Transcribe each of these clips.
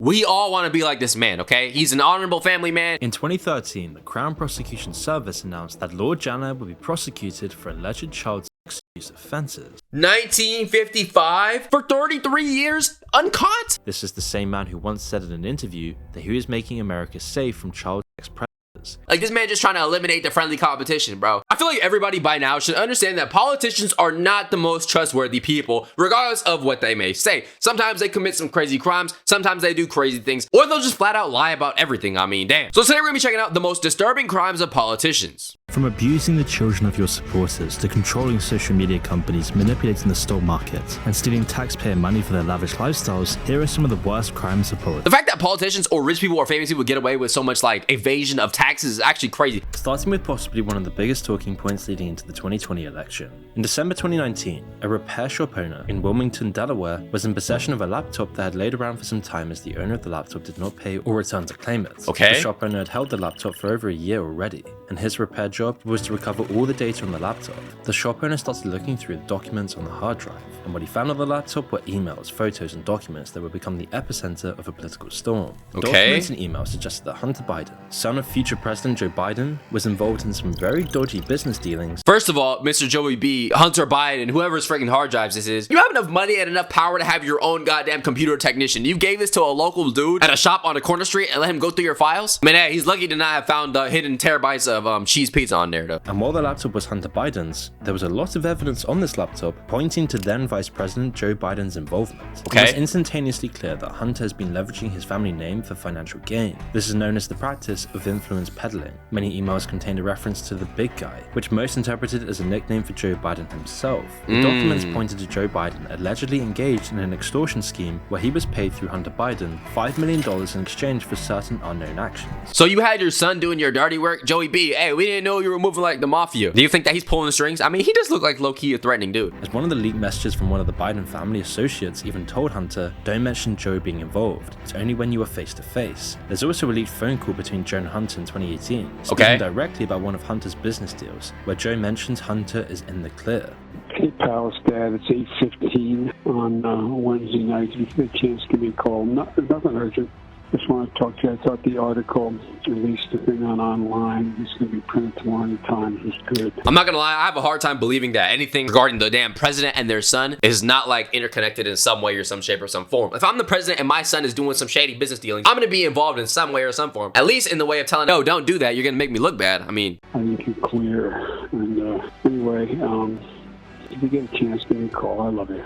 We all want to be like this man, okay? He's an honorable family man. In 2013, the Crown Prosecution Service announced that Lord Janner would be prosecuted for alleged child sex abuse offences. 1955? For 33 years? Uncaught? This is the same man who once said in an interview that he was making America safe from child sex predators. Like, this man just trying to eliminate the friendly competition, bro. I feel like everybody by now should understand that politicians are not the most trustworthy people, regardless of what they may say. Sometimes they commit some crazy crimes, sometimes they do crazy things, or they'll just flat out lie about everything. I mean, damn. So today we're gonna be checking out the most disturbing crimes of politicians. From abusing the children of your supporters to controlling social media companies, manipulating the stock market, and stealing taxpayer money for their lavish lifestyles, here are some of the worst crimes of politics. The fact that politicians or rich people or famous people get away with so much like evasion of taxes is actually crazy. Starting with possibly one of the biggest talking points leading into the 2020 election. In December 2019, a repair shop owner in Wilmington, Delaware was in possession of a laptop that had laid around for some time as the owner of the laptop did not pay or return to claim it. Okay. The shop owner had held the laptop for over a year already, and his repair job was to recover all the data on the laptop. The shop owner started looking through the documents on the hard drive, and what he found on the laptop were emails, photos, and documents that would become the epicenter of a political storm. The documents and emails suggested that Hunter Biden, son of future President Joe Biden, was involved in some very dodgy business dealings. First of all, Mr. Joey B, Hunter Biden, whoever's freaking hard drives this is, you have enough money and enough power to have your own goddamn computer technician. You gave this to a local dude at a shop on a corner street and let him go through your files? I mean, hey, he's lucky to not have found hidden terabytes of cheese pizza on there, though. And while the laptop was Hunter Biden's, there was a lot of evidence on this laptop pointing to then Vice President Joe Biden's involvement. Okay. It was instantaneously clear that Hunter has been leveraging his family name for financial gain. This is known as the practice of influence peddling. Many emails contained a reference to the big guy, which most interpreted as a nickname for Joe Biden himself. The documents pointed to Joe Biden allegedly engaged in an extortion scheme where he was paid through Hunter Biden $5 million in exchange for certain unknown actions. So you had your son doing your dirty work? Joey B, hey, we didn't know you were moving like the mafia. Do you think that he's pulling the strings? I mean, he does look like low-key a threatening dude. As one of the leaked messages from one of the Biden family associates even told Hunter, don't mention Joe being involved. It's only when you are face to face. There's also a leaked phone call between Joe and Hunter in 2018, speaking directly about one of Hunter's business deals, where Joe mentions Hunter is in the clear. Hey, pal, it's Dad. It's 8:15 on Wednesday night. If you get a chance, give me a call. Nothing urgent. Just want to talk to you. I thought the article, at least the thing online, is going to be printed tomorrow in the Times. It's good. I'm not gonna lie, I have a hard time believing that anything regarding the damn president and their son is not like interconnected in some way or some shape or some form. If I'm the president and my son is doing some shady business dealings, I'm gonna be involved in some way or some form. At least in the way of telling, no, don't do that. You're gonna make me look bad. I mean, I think you're clear. And anyway, if you get a chance, give me a call. I love you.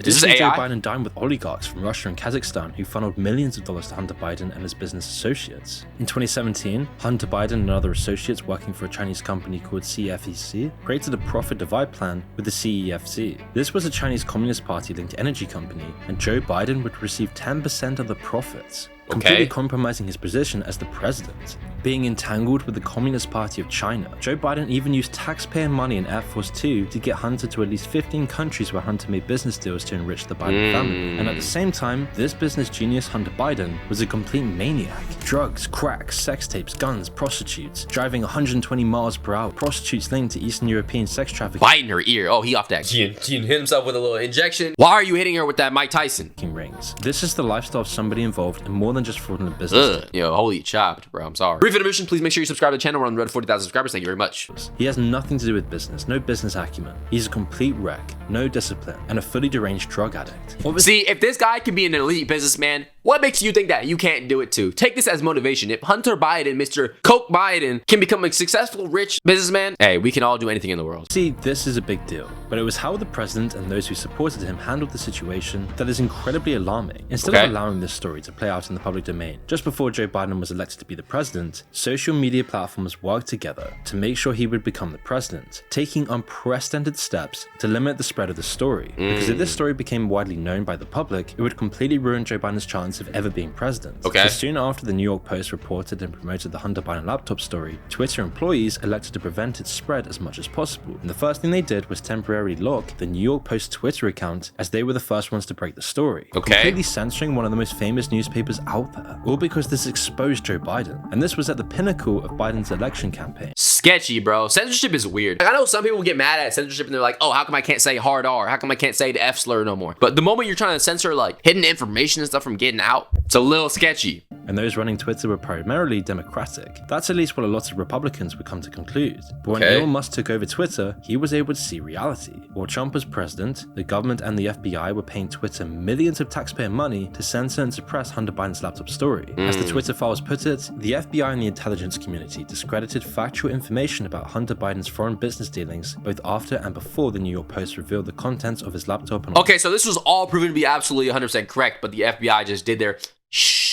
Additionally, Joe Biden dined with oligarchs from Russia and Kazakhstan who funneled millions of dollars to Hunter Biden and his business associates. In 2017, Hunter Biden and other associates working for a Chinese company called CFEC created a profit divide plan with the CEFC. This was a Chinese Communist Party-linked energy company, and Joe Biden would receive 10% of the profits, completely compromising his position as the president. Being entangled with the Communist Party of China, Joe Biden even used taxpayer money in Air Force 2 to get Hunter to at least 15 countries where Hunter made business deals to enrich the Biden family. And at the same time, this business genius Hunter Biden was a complete maniac. Drugs, crack, sex tapes, guns, prostitutes, driving 120 miles per hour, prostitutes linked to Eastern European sex trafficking. Biting her ear. Oh, he off that. He hit himself with a little injection. Why are you hitting her with that Mike Tyson? Rings. This is the lifestyle of somebody involved in more than just fraudulent business. Yo, holy chopped, bro. I'm sorry. Brief intermission, please make sure you subscribe to the channel. We're on the road to 40,000 subscribers. Thank you very much. He has nothing to do with business, no business acumen. He's a complete wreck, no discipline, and a fully deranged drug addict. See, if this guy can be an elite businessman, what makes you think that you can't do it too? Take this as motivation. If Hunter Biden, Mr. Coke Biden, can become a successful, rich businessman, hey, we can all do anything in the world. See, this is a big deal, but it was how the president and those who supported him handled the situation that is incredibly alarming. Instead of allowing this story to play out in the public domain, just before Joe Biden was elected to be the president, social media platforms worked together to make sure he would become the president, taking unprecedented steps to limit the spread of the story. Because if this story became widely known by the public, it would completely ruin Joe Biden's chance of ever being president. So soon after the New York Post reported and promoted the Hunter Biden laptop story, Twitter employees elected to prevent its spread as much as possible. And the first thing they did was temporarily lock the New York Post Twitter account, as they were the first ones to break the story, completely censoring one of the most famous newspapers out there, all because this exposed Joe Biden. And this was at the pinnacle of Biden's election campaign. Sketchy, bro. Censorship is weird. Like, I know some people get mad at censorship and they're like, oh, how come I can't say hard R? How come I can't say the F slur no more? But the moment you're trying to censor like hidden information and stuff from getting out. It's a little sketchy. And those running Twitter were primarily Democratic. That's at least what a lot of Republicans would come to conclude. But when Elon Musk took over Twitter, he was able to see reality. While Trump was president, the government and the FBI were paying Twitter millions of taxpayer money to censor and suppress Hunter Biden's laptop story. As the Twitter files put it, the FBI and the intelligence community discredited factual information about Hunter Biden's foreign business dealings both after and before the New York Post revealed the contents of his laptop. And okay, so this was all proven to be absolutely 100% correct, but the FBI just did their shh.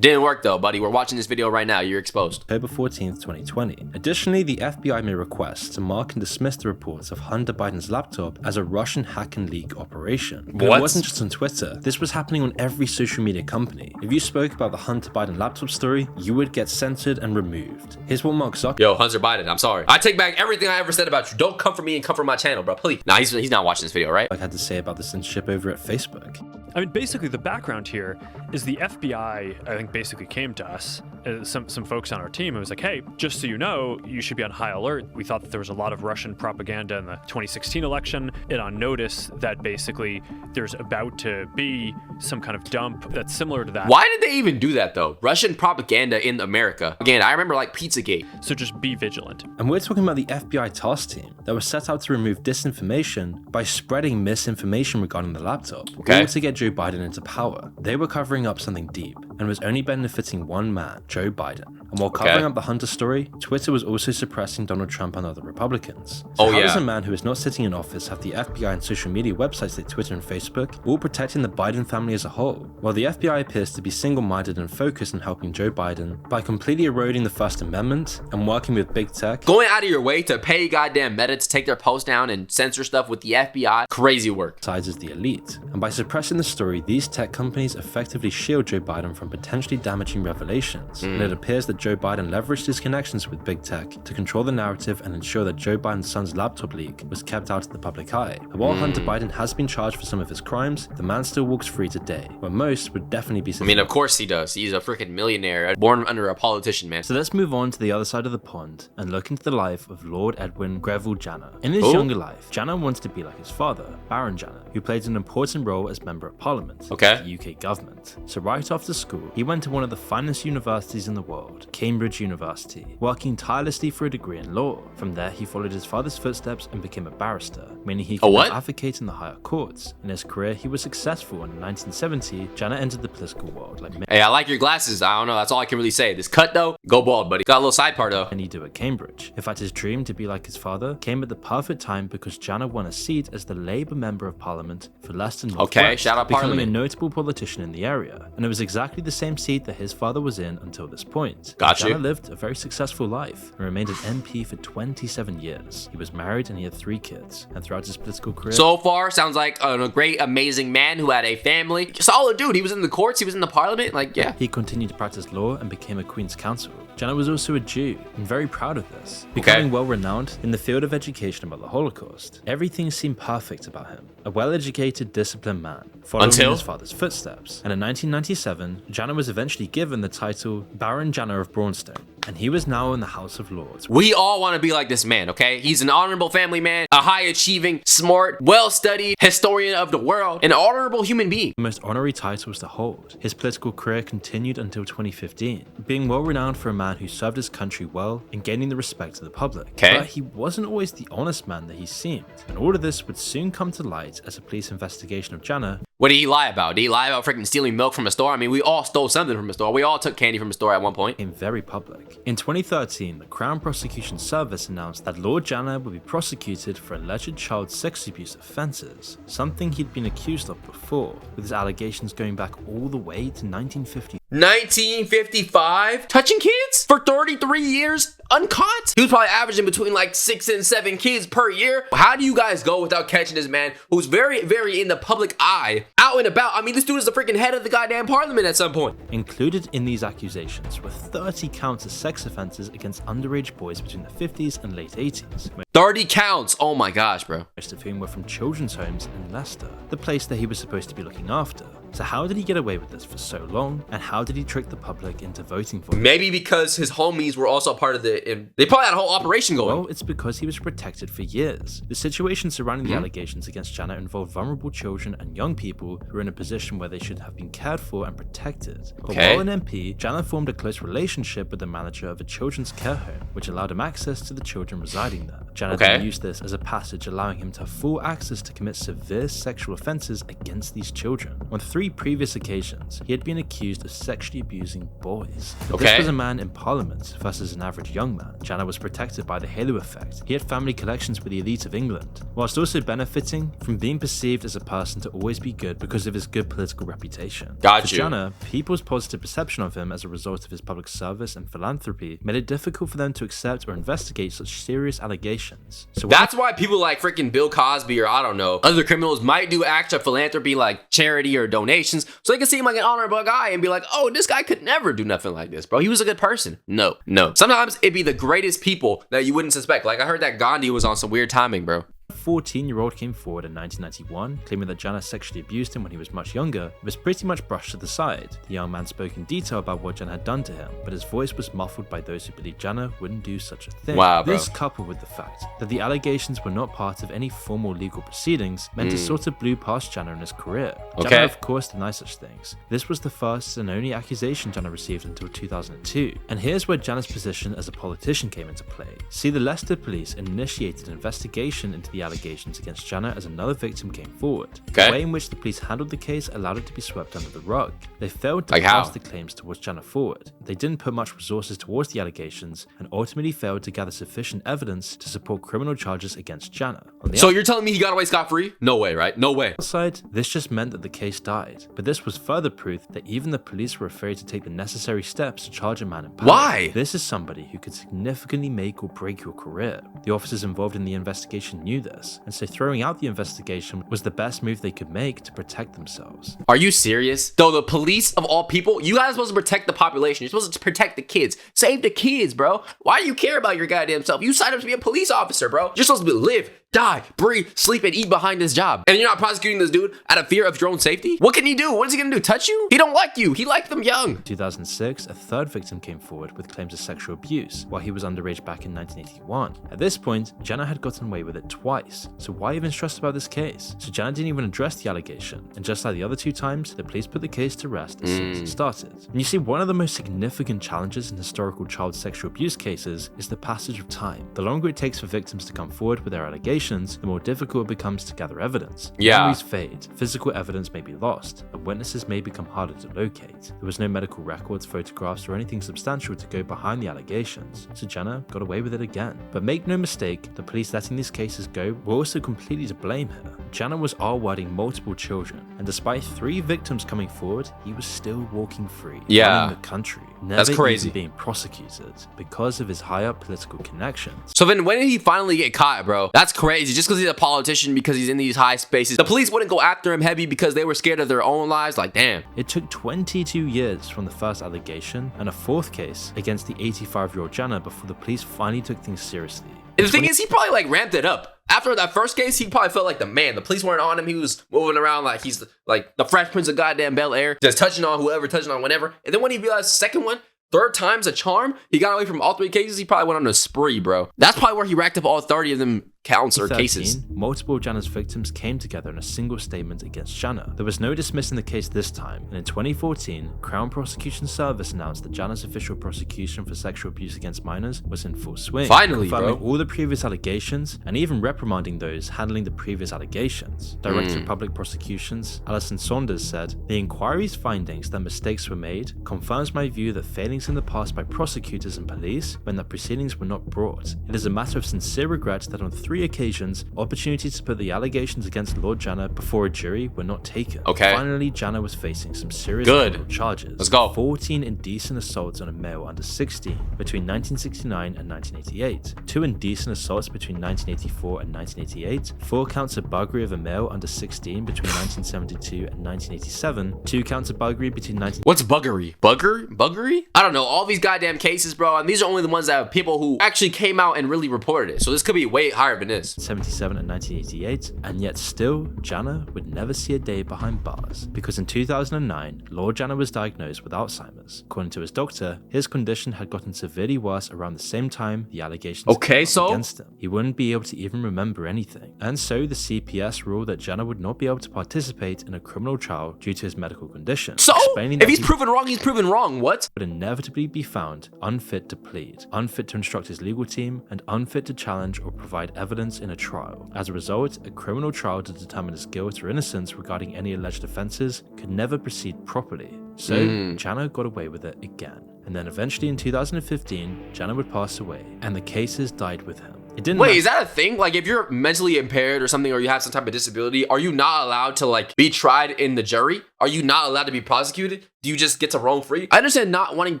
Didn't work though, buddy. We're watching this video right now. You're exposed. October 14th, 2020. Additionally, the FBI made requests to mark and dismiss the reports of Hunter Biden's laptop as a Russian hack and leak operation. But it wasn't just on Twitter. This was happening on every social media company. If you spoke about the Hunter Biden laptop story, you would get censored and removed. Here's what Mark Zuckerberg— Yo, Hunter Biden, I'm sorry. I take back everything I ever said about you. Don't come for me and come for my channel, bro. Please. Nah, he's not watching this video, right? I had to say about the censorship over at Facebook. I mean, basically, the background here is the FBI, I think, basically came to us, some folks on our team, and was like, hey, just so you know, you should be on high alert. We thought that there was a lot of Russian propaganda in the 2016 election, and on notice that basically there's about to be some kind of dump that's similar to that. Why did they even do that, though? Russian propaganda in America. Again, I remember like Pizzagate. So just be vigilant. And we're talking about the FBI task team that was set out to remove disinformation by spreading misinformation regarding the laptop. All to get Joe Biden into power. They were covering up something deep and was only benefiting one man, Joe Biden. And while covering up the Hunter story, Twitter was also suppressing Donald Trump and other Republicans. So how does a man who is not sitting in office have the FBI and social media websites like Twitter and Facebook all protecting the Biden family as a whole? While the FBI appears to be single-minded and focused on helping Joe Biden by completely eroding the First Amendment and working with big tech, going out of your way to pay goddamn Meta to take their post down and censor stuff with the FBI, crazy work. Besides as the elite. And by suppressing the story, these tech companies effectively shield Joe Biden from potentially damaging revelations. And it appears that Joe Biden leveraged his connections with big tech to control the narrative and ensure that Joe Biden's son's laptop leak was kept out of the public eye. And while Hunter Biden has been charged for some of his crimes, the man still walks free today, where most would definitely be. I mean, of course he does. He's a freaking millionaire, born under a politician, man. So let's move on to the other side of the pond and look into the life of Lord Edwin Greville Janner. In his younger life, Janner wanted to be like his father, Baron Janner, who played an important role as Member of Parliament of the UK government. So right after school, he went to one of the finest universities in the world, Cambridge University, working tirelessly for a degree in law. From there, he followed his father's footsteps and became a barrister, meaning he could now advocate in the higher courts. In his career, he was successful, and in 1970, Janner entered the political world. Hey, I like your glasses. I don't know. That's all I can really say. This cut, though, go bald, buddy. Got a little side part, though. And he do at Cambridge. In fact, his dream to be like his father came at the perfect time because Janner won a seat as the Labour Member of Parliament for Leicester North West, shout out becoming Parliament. a notable politician in the area. And it was exactly the same seat that his father was in until this point. Janner lived a very successful life and remained an MP for 27 years. He was married and he had 3 kids. And throughout his political career, so far, sounds like a great, amazing man who had a family. Solid dude. He was in the courts. He was in the parliament. Like, yeah. He continued to practice law and became a Queen's Counsel. Janner was also a Jew and very proud of this, becoming well renowned in the field of education about the Holocaust. Everything seemed perfect about him. A well-educated, disciplined man, following in his father's footsteps. And in 1997, Janner was eventually given the title Baron Janner of Braunstone, and he was now in the House of Lords. We all want to be like this man, okay? He's an honorable family man, a high-achieving, smart, well-studied historian of the world, an honorable human being. The most honorary titles to hold. His political career continued until 2015, being well renowned for a man who served his country well and gaining the respect of the public. But he wasn't always the honest man that he seemed, and all of this would soon come to light as a police investigation of Janner. What did he lie about? Did he lie about freaking stealing milk from a store? I mean, we all stole something from a store. We all took candy from a store at one point. Became very public. In 2013, the Crown Prosecution Service announced that Lord Janner would be prosecuted for alleged child sex abuse offences, something he'd been accused of before, with his allegations going back all the way to 1950. 1955? Touching kids? For 33 years? Uncaught? He was probably averaging between like 6 and 7 kids per year. How do you guys go without catching this man who's very, very in the public eye, out and about? I mean, this dude is the freaking head of the goddamn parliament at some point. Included in these accusations were 30 counts of sex offences against underage boys between the 50s and late 80s. 30 counts? Oh my gosh, bro. Most of whom were from children's homes in Leicester, the place that he was supposed to be looking after. So how did he get away with this for so long, and how did he trick the public into voting for him? Maybe because his homies were also part of they probably had a whole operation going. Well, it's because he was protected for years. The situation surrounding the allegations against Jana involved vulnerable children and young people who were in a position where they should have been cared for and protected. But while an MP, Jana formed a close relationship with the manager of a children's care home, which allowed him access to the children residing there. Jana then used this as a passage allowing him to have full access to commit severe sexual offences against these children. On 3 previous occasions, he had been accused of sexually abusing boys. But this was a man in parliament versus an average young man. Jana was protected by the halo effect. He had family connections with the elite of England, whilst also benefiting from being perceived as a person to always be good because of his good political reputation. For Jana, people's positive perception of him as a result of his public service and philanthropy made it difficult for them to accept or investigate such serious allegations. So that's why people like freaking Bill Cosby or I don't know, other criminals might do acts of philanthropy like charity or donations so they can seem like an honorable guy and be like, oh, this guy could never do nothing like this, bro. He was a good person. No. Sometimes it'd be the greatest people that you wouldn't suspect. Like I heard that Gandhi was on some weird timing, bro. A 14-year-old came forward in 1991, claiming that Jana sexually abused him when he was much younger. It was pretty much brushed to the side. The young man spoke in detail about what Jana had done to him, but his voice was muffled by those who believed Jana wouldn't do such a thing. Wow, bro. This, coupled with the fact that the allegations were not part of any formal legal proceedings, meant it sort of blew past Jana in his career. Jana, of course, denied such things. This was the first and only accusation Jana received until 2002. And here's where Jana's position as a politician came into play. See, the Leicester police initiated an investigation into the allegations against Jana as another victim came forward. The way in which the police handled the case allowed it to be swept under the rug. They failed to pass the claims towards Jana forward. They didn't put much resources towards the allegations and ultimately failed to gather sufficient evidence to support criminal charges against Jana. So you're telling me he got away scot-free? No way, right? No way. Outside, this just meant that the case died. But this was further proof that even the police were afraid to take the necessary steps to charge a man in power. Why? This is somebody who could significantly make or break your career. The officers involved in the investigation knew this, and so throwing out the investigation was the best move they could make to protect themselves. Are you serious? Though the police of all people, you guys are supposed to protect the population. You're supposed to protect the kids. Save the kids, bro. Why do you care about your goddamn self? You signed up to be a police officer, bro. You're supposed to live, die, breathe, sleep, and eat behind this job. And you're not prosecuting this dude out of fear of your own safety? What can he do? What is he gonna do? Touch you? He don't like you. He liked them young. In 2006, a third victim came forward with claims of sexual abuse while he was underage back in 1981. At this point, Jana had gotten away with it twice. So why even stress about this case? So Jana didn't even address the allegation. And just like the other 2 times, the police put the case to rest as soon as it started. And you see, one of the most significant challenges in historical child sexual abuse cases is the passage of time. The longer it takes for victims to come forward with their allegations, the more difficult it becomes to gather evidence. Memories fade, physical evidence may be lost, and witnesses may become harder to locate. There was no medical records, photographs, or anything substantial to go behind the allegations, so Jana got away with it again. But make no mistake, the police letting these cases go were also completely to blame here. Jana was R-wording multiple children, and despite 3 victims coming forward, he was still walking free, running the country, never even being prosecuted because of his higher political connections. So then when did he finally get caught, bro? That's crazy. Just because he's a politician, because he's in these high spaces, the police wouldn't go after him heavy because they were scared of their own lives. Like, damn. It took 22 years from the first allegation and a 4th case against the 85-year-old Jana before the police finally took things seriously. And the thing is, he probably like ramped it up. After that first case, he probably felt like the man. The police weren't on him. He was moving around like he's like the Fresh Prince of goddamn Bel-Air, just touching on whoever, touching on whatever. And then when he realized the second one, 3rd time's a charm, he got away from all 3 cases, he probably went on a spree, bro. That's probably where he racked up all 30 of them counts or cases. Multiple of Jana's victims came together in a single statement against Jana. There was no dismissing the case this time, and in 2014, Crown Prosecution Service announced that Jana's official prosecution for sexual abuse against minors was in full swing. Finally, confirming bro. all the previous allegations and even reprimanding those handling the previous allegations. Director of Public Prosecutions, Alison Saunders said, "The inquiry's findings that mistakes were made confirms my view that failings in the past by prosecutors and police when the proceedings were not brought. It is a matter of sincere regret that on 3 occasions, opportunities to put the allegations against Lord Jana before a jury were not taken." Finally, Jana was facing some serious criminal charges. Let's go. 14 indecent assaults on a male under 16 between 1969 and 1988, 2 indecent assaults between 1984 and 1988, 4 counts of buggery of a male under 16 between 1972 and 1987, 2 counts of buggery between 19... What's buggery? Buggery? I don't know. All these goddamn cases, bro, and these are only the ones that have people who actually came out and really reported it. So this could be way higher reminisce. 1977 and 1988, and yet still, Janner would never see a day behind bars, because in 2009, Lord Janner was diagnosed with Alzheimer's. According to his doctor, his condition had gotten severely worse around the same time the allegations against him. He wouldn't be able to even remember anything, and so the CPS ruled that Janner would not be able to participate in a criminal trial due to his medical condition. So, if he's proven wrong, he's proven wrong. What? Would inevitably be found unfit to plead, unfit to instruct his legal team, and unfit to challenge or provide evidence in a trial. As a result, a criminal trial to determine his guilt or innocence regarding any alleged offences could never proceed properly. So, Janner got away with it again. And then eventually in 2015, Janner would pass away, and the cases died with him. Wait, is that a thing? Like, if you're mentally impaired or something, or you have some type of disability, are you not allowed to, like, be tried in the jury? Are you not allowed to be prosecuted? Do you just get to roam free? I understand not wanting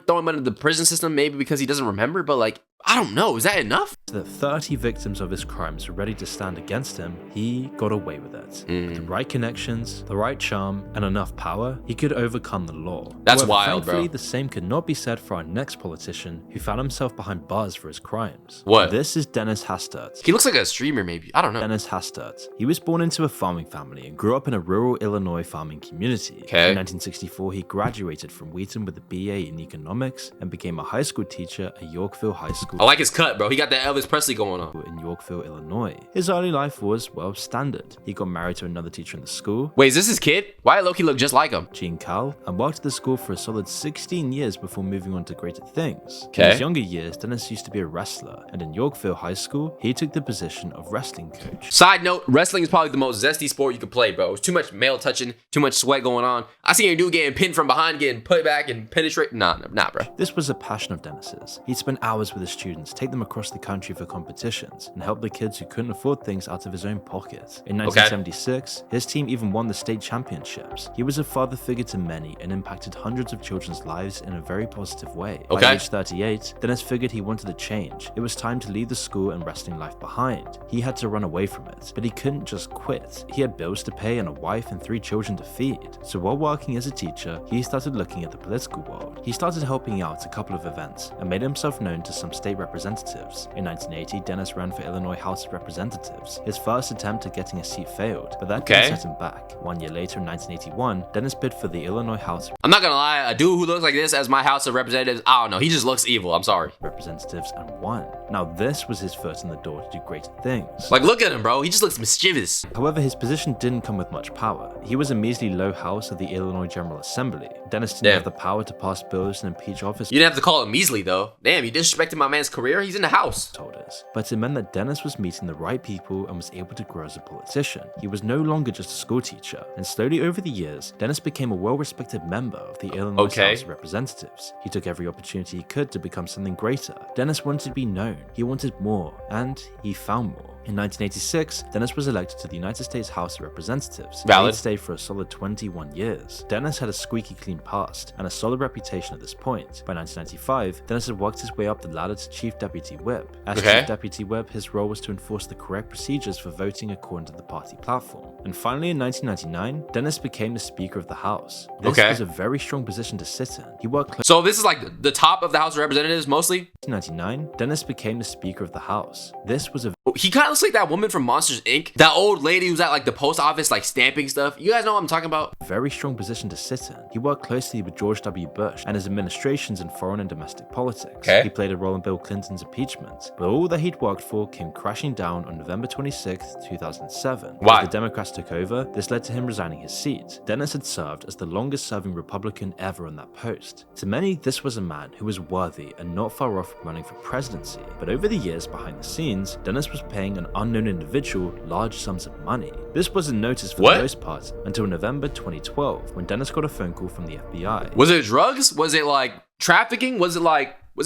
to throw him into the prison system, maybe because he doesn't remember, but, like, I don't know. Is that enough? That 30 victims of his crimes were ready to stand against him, he got away with it. With the right connections, the right charm, and enough power, he could overcome the law. That's However, wild, thankfully, bro. the same could not be said for our next politician, who found himself behind bars for his crimes. What? This is Dennis Hastert. He looks like a streamer, maybe. I don't know. Dennis Hastert. He was born into a farming family and grew up in a rural Illinois farming community. Okay. In 1964, he graduated from Wheaton with a BA in economics and became a high school teacher at Yorkville High School. I like his cut, bro. He got that Elvis Presley going on. In Yorkville, Illinois. His early life was, well, standard. He got married to another teacher in the school. Wait, is this his kid? Why Loki look just like him? Jean Cal, and worked at the school for a solid 16 years before moving on to greater things. Okay. In his younger years, Dennis used to be a wrestler, and in Yorkville High School, he took the position of wrestling coach. Side note, wrestling is probably the most zesty sport you could play, bro. It's too much male touching, too much sweat going on. I seen a dude getting pinned from behind, getting put back and penetrate. Nah, bro. This was a passion of Dennis's. He'd spend hours with his students, take them across the country for competitions, and help the kids who couldn't afford things out of his own pocket. In 1976, his team even won the state championships. He was a father figure to many and impacted hundreds of children's lives in a very positive way. By age 38, Dennis figured he wanted a change. It was time to leave the school and wrestling life behind. He had to run away from it, but he couldn't just quit. He had bills to pay and a wife and 3 children to feed. So while working as a teacher, he started looking at the political world. He started helping out a couple of events and made himself known to some state representatives. In 1980, Dennis ran for Illinois House of Representatives. His first attempt at getting a seat failed, but that didn't set him back. 1 year later, in 1981, Dennis bid for the Illinois House. I'm not gonna lie, a dude who looks like this as my House of Representatives, I don't know, he just looks evil. I'm sorry. Representatives and won. Now this was his foot in the door to do greater things. Like, look at him, bro. He just looks mischievous. However, his position didn't come with much power. He was a measly low house of the Illinois General Assembly. Dennis didn't have the power to pass bills and impeach officers. You didn't have to call him measly, though. Damn, you disrespected my man's career. He's in the House. Told us. But it meant that Dennis was meeting the right people and was able to grow as a politician. He was no longer just a school teacher. And slowly over the years, Dennis became a well-respected member of the Illinois House of Representatives. He took every opportunity he could to become something greater. Dennis wanted to be known. He wanted more. And he found more. In 1986, Dennis was elected to the United States House of Representatives. Valid. He'd stayed for a solid 21 years. Dennis had a squeaky clean past and a solid reputation at this point. By 1995, Dennis had worked his way up the ladder to Chief Deputy Whip. As Chief Deputy Whip, his role was to enforce the correct procedures for voting according to the party platform. And finally, in 1999, Dennis became the Speaker of the House. This was a very strong position to sit in. He worked So this is like the top of the House of Representatives, mostly? In 1999, Dennis became the Speaker of the House. This was a He kind of looks like that woman from Monsters, Inc. That old lady who's at like the post office, like stamping stuff. You guys know what I'm talking about? very strong position to sit in. He worked closely with George W. Bush and his administrations in foreign and domestic politics. He played a role in Bill Clinton's impeachment, but all that he'd worked for came crashing down on November 26, 2007. Why? As the Democrats took over, this led to him resigning his seat. Dennis had served as the longest serving Republican ever on that post. To many, this was a man who was worthy and not far off from running for presidency, but over the years behind the scenes, Dennis was paying an unknown individual large sums of money. This wasn't noticed for the most part until November 2012, when Dennis got a phone call from the FBI. Was it drugs? Was it like trafficking? Was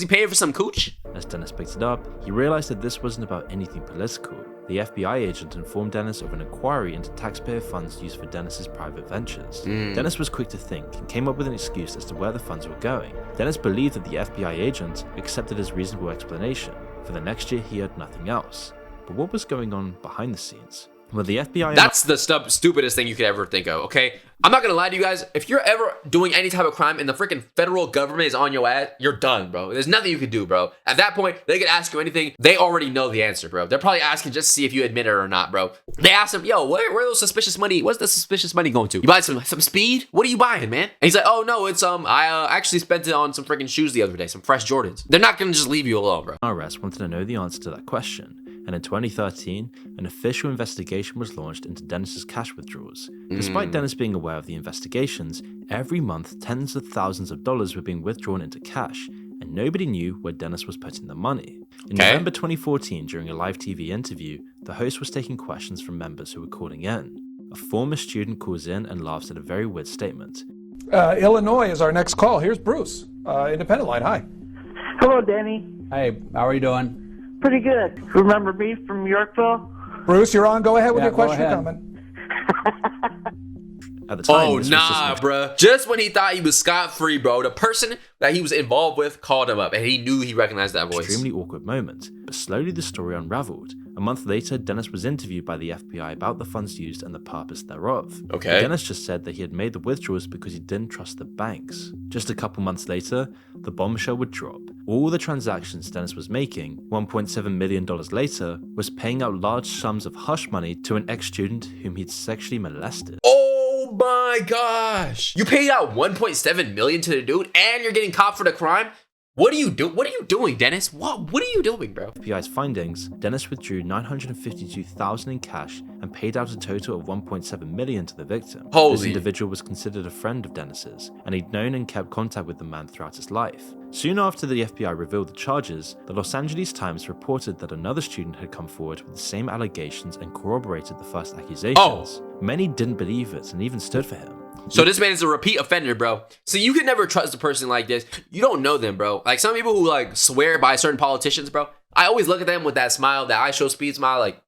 he paying for some cooch? As Dennis picked it up, he realized that this wasn't about anything political. The FBI agent informed Dennis of an inquiry into taxpayer funds used for Dennis's private ventures. Dennis was quick to think and came up with an excuse as to where the funds were going. Dennis believed that the FBI agent accepted his reasonable explanation. For the next year, he heard nothing else. But what was going on behind the scenes? Well, the FBI... That's the stupidest thing you could ever think of, okay? I'm not gonna lie to you guys. If you're ever doing any type of crime and the freaking federal government is on your ass, you're done, bro. There's nothing you can do, bro. At that point, they could ask you anything. They already know the answer, bro. They're probably asking just to see if you admit it or not, bro. They ask him, yo, where those suspicious money? What's the suspicious money going to? You buy some speed? What are you buying, man? And he's like, oh no, it's I actually spent it on some freaking shoes the other day, some fresh Jordans. They're not gonna just leave you alone, bro. IRS wanted to know the answer to that question. And in 2013, an official investigation was launched into Dennis's cash withdrawals. Despite Dennis being aware of the investigations, every month tens of thousands of dollars were being withdrawn into cash, and nobody knew where Dennis was putting the money. In November 2014, during a live TV interview, the host was taking questions from members who were calling in. A former student calls in and laughs at a very weird statement. Illinois is our next call. Here's Bruce, Independent Line. Hi. Hello, Danny. Hey, how are you doing? Pretty good. Remember me from Yorkville? Bruce, you're on. Go ahead with your question comment. At the time, Oh, nah, bruh. Just when he thought he was scot-free, bro, the person that he was involved with called him up, and he knew he recognized that voice. Extremely awkward moment, but slowly the story unraveled. A month later, Dennis was interviewed by the FBI about the funds used and the purpose thereof. Okay. Dennis just said that he had made the withdrawals because he didn't trust the banks. Just a couple months later, the bombshell would drop. All the transactions Dennis was making, $1.7 million later, was paying out large sums of hush money to an ex-student whom he'd sexually molested. Oh my gosh. You paid out $1.7 million to the dude and you're getting caught for the crime? What are you doing, Dennis? What are you doing, bro? FBI's findings, Dennis withdrew $952,000 in cash and paid out a total of $1.7 million to the victim. Holy. This individual was considered a friend of Dennis's, and he'd known and kept contact with the man throughout his life. Soon after the FBI revealed the charges, the Los Angeles Times reported that another student had come forward with the same allegations and corroborated the first accusations. Many didn't believe it and even stood for him. So this man is a repeat offender, bro. So you can never trust a person like this. You don't know them, bro. Like some people who like swear by certain politicians, bro. I always look at them with that smile, that I show speed smile, like,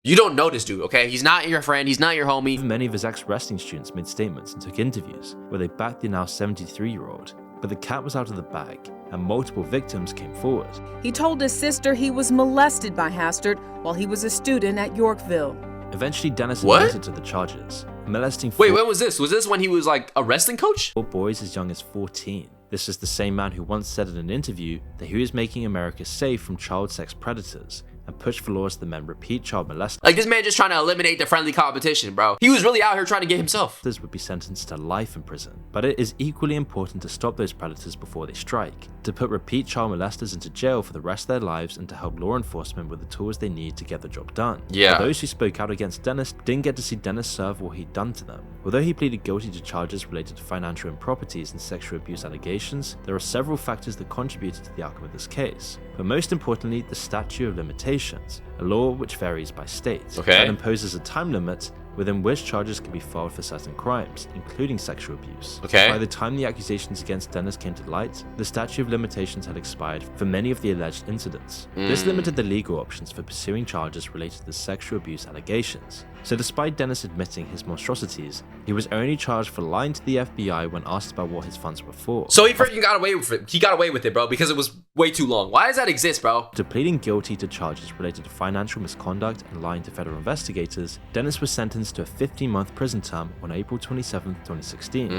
you don't know this dude, okay? He's not your friend. He's not your homie. Even many of his ex-wrestling students made statements and took interviews where they backed the now 73-year-old. But the cat was out of the bag, and multiple victims came forward. He told his sister he was molested by Hastert while he was a student at Yorkville. Eventually, Dennis What? admitted to the charges, molesting Wait, when was this? Was this when he was like a wrestling coach? 4 boys as young as 14. This is the same man who once said in an interview that he was making America safe from child sex predators, and pushed for laws that men repeat child molesting. Like this man just trying to eliminate the friendly competition, bro. He was really out here trying to get himself. Would be sentenced to life in prison. But it is equally important to stop those predators before they strike, to put repeat child molesters into jail for the rest of their lives, and to help law enforcement with the tools they need to get the job done. Yeah. But those who spoke out against Dennis didn't get to see Dennis serve what he'd done to them. Although he pleaded guilty to charges related to financial improprieties and sexual abuse allegations, there are several factors that contributed to the outcome of this case. But most importantly, the statute of limitations, a law which varies by state, that imposes a time limit within which charges can be filed for certain crimes, including sexual abuse. By the time the accusations against Dennis came to light, the statute of limitations had expired for many of the alleged incidents. This limited the legal options for pursuing charges related to the sexual abuse allegations. So despite Dennis admitting his monstrosities, he was only charged for lying to the FBI when asked about what his funds were for. So he freaking got away with it. He got away with it, bro, because it was way too long. Why does that exist, bro? After pleading guilty to charges related to financial misconduct and lying to federal investigators, Dennis was sentenced to a 15-month prison term on April 27, 2016.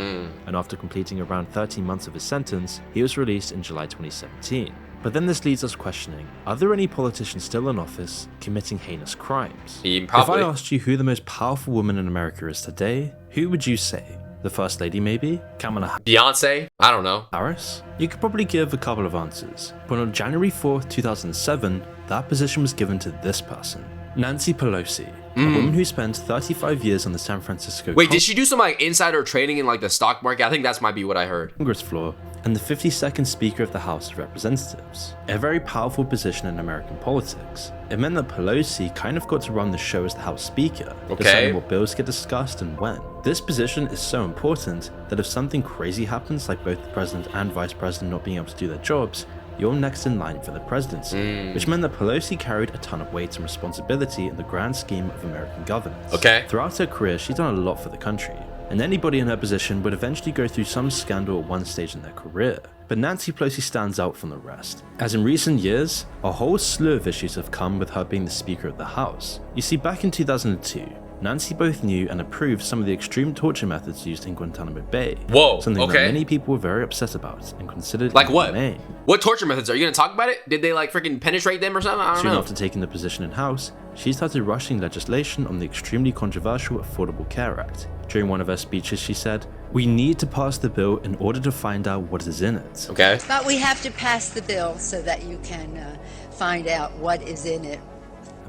And after completing around 13 months of his sentence, he was released in July 2017. But then this leads us questioning, are there any politicians still in office committing heinous crimes? Probably. If I asked you who the most powerful woman in America is today, who would you say? The First Lady maybe? Kamala Beyonce? I don't know. Harris? You could probably give a couple of answers. But on January 4th, 2007, that position was given to this person. Nancy Pelosi, a woman who spent 35 years on the San Francisco Wait, did she do some like insider trading in like the stock market? I think that's might be what I heard. Congress floor, and the 52nd Speaker of the House of Representatives. A very powerful position in American politics. It meant that Pelosi kind of got to run the show as the House Speaker, deciding what bills get discussed and when. This position is so important that if something crazy happens, like both the President and Vice President not being able to do their jobs, you're next in line for the presidency, which meant that Pelosi carried a ton of weight and responsibility in the grand scheme of American governance. Throughout her career, she's done a lot for the country, and anybody in her position would eventually go through some scandal at one stage in their career. But Nancy Pelosi stands out from the rest, as in recent years, a whole slew of issues have come with her being the Speaker of the House. You see, back in 2002, Nancy both knew and approved some of the extreme torture methods used in Guantanamo Bay. Whoa, something okay. that many people were very upset about and considered like what? inhumane. What torture methods? Are you gonna talk about it? Did they like freaking penetrate them or something? I don't know. Soon after taking the position in House, she started rushing legislation on the extremely controversial Affordable Care Act. During one of her speeches, she said, "We need to pass the bill in order to find out what is in it." Okay. But we have to pass the bill so that you can find out what is in it.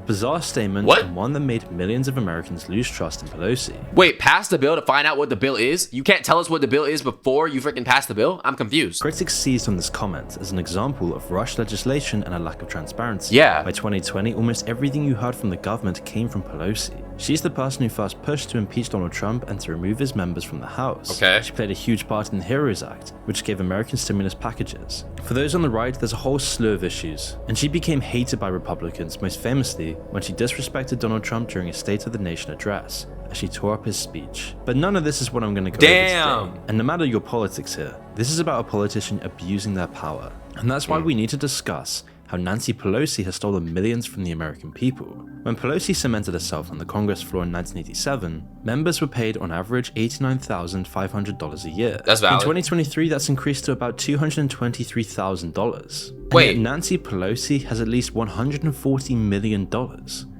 Bizarre statement, what? And one that made millions of Americans lose trust in Pelosi. Wait, pass the bill to find out what the bill is? You can't tell us what the bill is before you freaking pass the bill? I'm confused. Critics seized on this comment as an example of rushed legislation and a lack of transparency. Yeah. By 2020, almost everything you heard from the government came from Pelosi. She's the person who first pushed to impeach Donald Trump and to remove his members from the House. Okay. She played a huge part in the HEROES Act, which gave American stimulus packages. For those on the right, there's a whole slew of issues, and she became hated by Republicans, most famously when she disrespected Donald Trump during a State of the Nation address, as she tore up his speech. But none of this is what I'm going to go over today. And no matter your politics here, this is about a politician abusing their power. And that's why we need to discuss how Nancy Pelosi has stolen millions from the American people. When Pelosi cemented herself on the Congress floor in 1987, members were paid on average $89,500 a year. That's valid. In 2023, that's increased to about $223,000. Wait. And yet Nancy Pelosi has at least $140 million.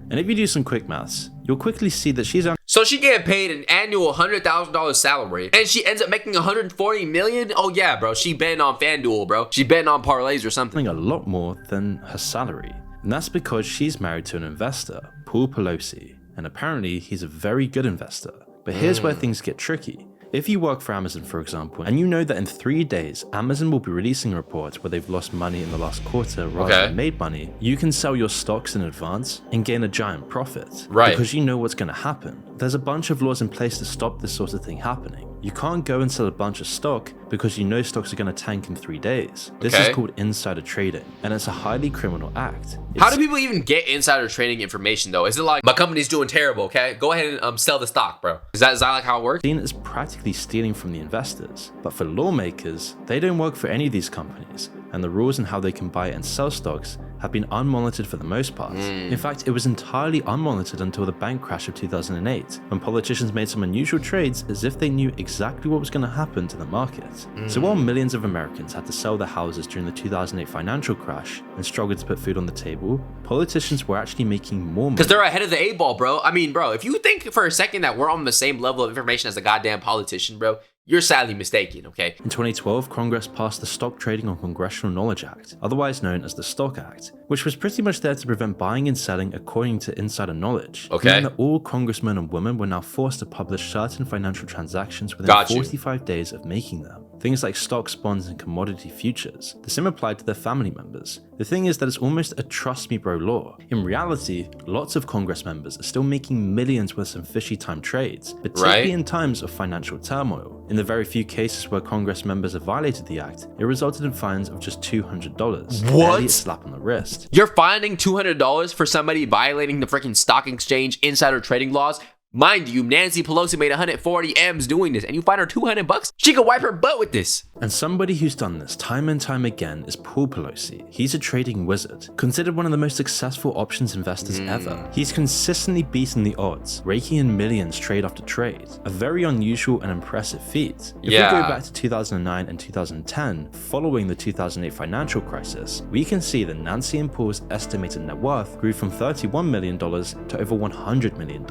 And if you do some quick maths, you'll quickly see that she's on. So she getting paid an annual $100,000 salary, and she ends up making $140 million? Oh yeah, bro. She betting on FanDuel, bro. She betting on parlays or something. A lot more than her salary. And that's because she's married to an investor, Paul Pelosi. And apparently he's a very good investor. But here's where things get tricky. If you work for Amazon, for example, and you know that in 3 days, Amazon will be releasing a report where they've lost money in the last quarter rather than made money, you can sell your stocks in advance and gain a giant profit. Right. Because you know what's going to happen. There's a bunch of laws in place to stop this sort of thing happening. You can't go and sell a bunch of stock because you know stocks are going to tank in 3 days. This is called insider trading, and it's a highly criminal act. How do people even get insider trading information though? Is it like, my company's doing terrible, okay? Go ahead and sell the stock, bro. Is that like how it works? Seen as practically stealing from the investors. But for lawmakers, they don't work for any of these companies, and the rules on how they can buy and sell stocks have been unmonitored for the most part. In fact, it was entirely unmonitored until the bank crash of 2008, when politicians made some unusual trades as if they knew exactly what was going to happen to the market. So while millions of Americans had to sell their houses during the 2008 financial crash and struggled to put food on the table, politicians were actually making more money. Because they're ahead of the 8 ball, bro. I mean, bro, if you think for a second that we're on the same level of information as a goddamn politician, bro, you're sadly mistaken, okay? In 2012, Congress passed the Stock Trading on Congressional Knowledge Act, otherwise known as the Stock Act, which was pretty much there to prevent buying and selling according to insider knowledge. Meaning that all congressmen and women were now forced to publish certain financial transactions within 45 days of making them. Things like stocks, bonds, and commodity futures. The same applied to their family members. The thing is that it's almost a trust me bro law. In reality, lots of Congress members are still making millions with some fishy time trades, particularly in times of financial turmoil. In the very few cases where Congress members have violated the act, it resulted in fines of just $200. Barely a slap on the wrist. You're finding $200 for somebody violating the freaking stock exchange insider trading laws? Mind you, Nancy Pelosi made 140 M's doing this, and you find her $200? She could wipe her butt with this. And somebody who's done this time and time again is Paul Pelosi. He's a trading wizard, considered one of the most successful options investors ever. He's consistently beaten the odds, raking in millions trade after trade. A very unusual and impressive feat. If we go back to 2009 and 2010, following the 2008 financial crisis, we can see that Nancy and Paul's estimated net worth grew from $31 million to over $100 million,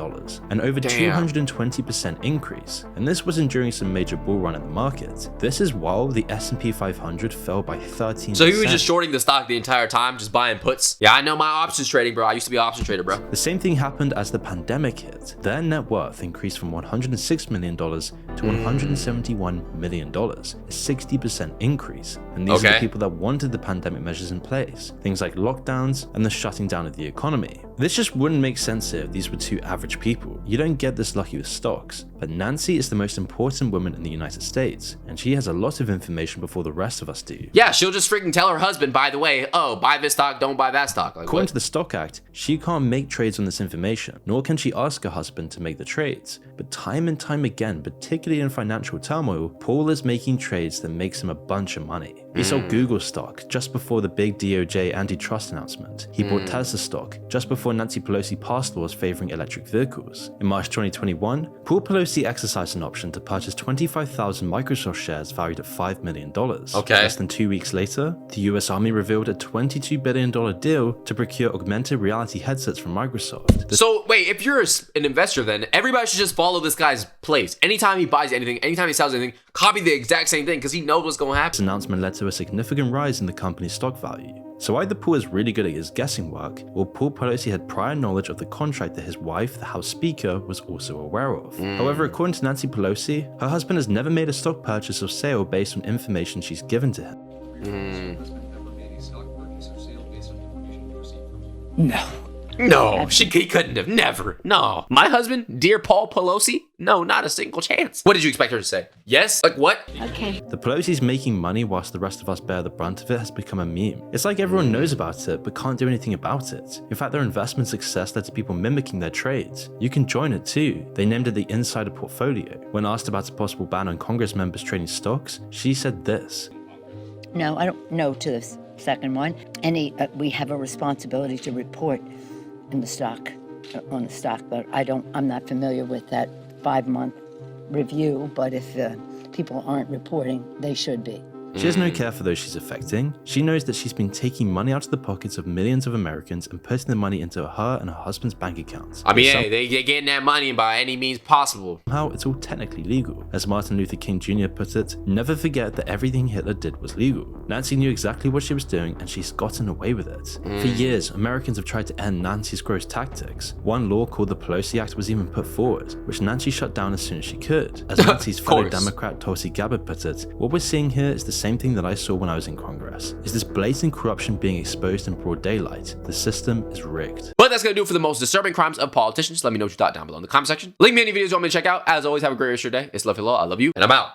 and over 220% increase, and this wasn't during some major bull run in the market. This is while the S&P 500 fell by 13%. So he was just shorting the stock the entire time, just buying puts? Yeah, I know my options trading, bro. I used to be an options trader, bro. The same thing happened as the pandemic hit. Their net worth increased from $106 million to $171 million, a 60% increase. And these are the people that wanted the pandemic measures in place, things like lockdowns and the shutting down of the economy. This just wouldn't make sense here if these were two average people. You don't get this lucky with stocks, but But Nancy is the most important woman in the United States, and she has a lot of information before the rest of us do. Yeah, she'll just freaking tell her husband, by the way, oh, buy this stock, don't buy that stock. Like, according to the Stock Act, she can't make trades on this information, nor can she ask her husband to make the trades. But time and time again, particularly in financial turmoil, Paul is making trades that makes him a bunch of money. He sold Google stock just before the big DOJ antitrust announcement. He bought Tesla stock just before Nancy Pelosi passed laws favoring electric vehicles. In March 2021, Paul Pelosi exercised an option to purchase 25,000 Microsoft shares valued at $5 million. Okay. Less than 2 weeks later, the US Army revealed a $22 billion deal to procure augmented reality headsets from Microsoft. So wait, if you're an investor, then everybody should just follow this guy's plays. Anytime he buys anything, anytime he sells anything, copy the exact same thing because he knows what's going to happen. This announcement led to a significant rise in the company's stock value. So either Paul is really good at his guessing work, or Paul Pelosi had prior knowledge of the contract that his wife, the House Speaker, was also aware of. However, according to Nancy Pelosi, her husband has never made a stock purchase or sale based on information she's given to him. No, he couldn't have. Never. No. My husband, dear Paul Pelosi? No, not a single chance. What did you expect her to say? Yes? Like what? Okay. The Pelosi's making money whilst the rest of us bear the brunt of it has become a meme. It's like everyone knows about it, but can't do anything about it. In fact, their investment success led to people mimicking their trades. You can join it too. They named it the Insider Portfolio. When asked about a possible ban on Congress members trading stocks, she said this. No, I don't know to the second one. We have a responsibility to report in the stock, on the stock, but I'm not familiar with that 5-month review, but if people aren't reporting, they should be. She has no care for those she's affecting. She knows that she's been taking money out of the pockets of millions of Americans and putting the money into her and her husband's bank accounts. I mean, hey, they're getting that money by any means possible. Somehow, it's all technically legal. As Martin Luther King Jr. put it, never forget that everything Hitler did was legal. Nancy knew exactly what she was doing, and she's gotten away with it. For years, Americans have tried to end Nancy's gross tactics. One law called the Pelosi Act was even put forward, which Nancy shut down as soon as she could. As Nancy's fellow Democrat Tulsi Gabbard put it, what we're seeing here is the same thing that I saw when I was in Congress. Is this blatant corruption being exposed in broad daylight? The system is rigged. But that's gonna do it for the most disturbing crimes of politicians. Let me know what you thought down below in the comment section. Link me any videos you want me to check out. As always, have a great rest of your day. It's Love You Law. I love you, and I'm out.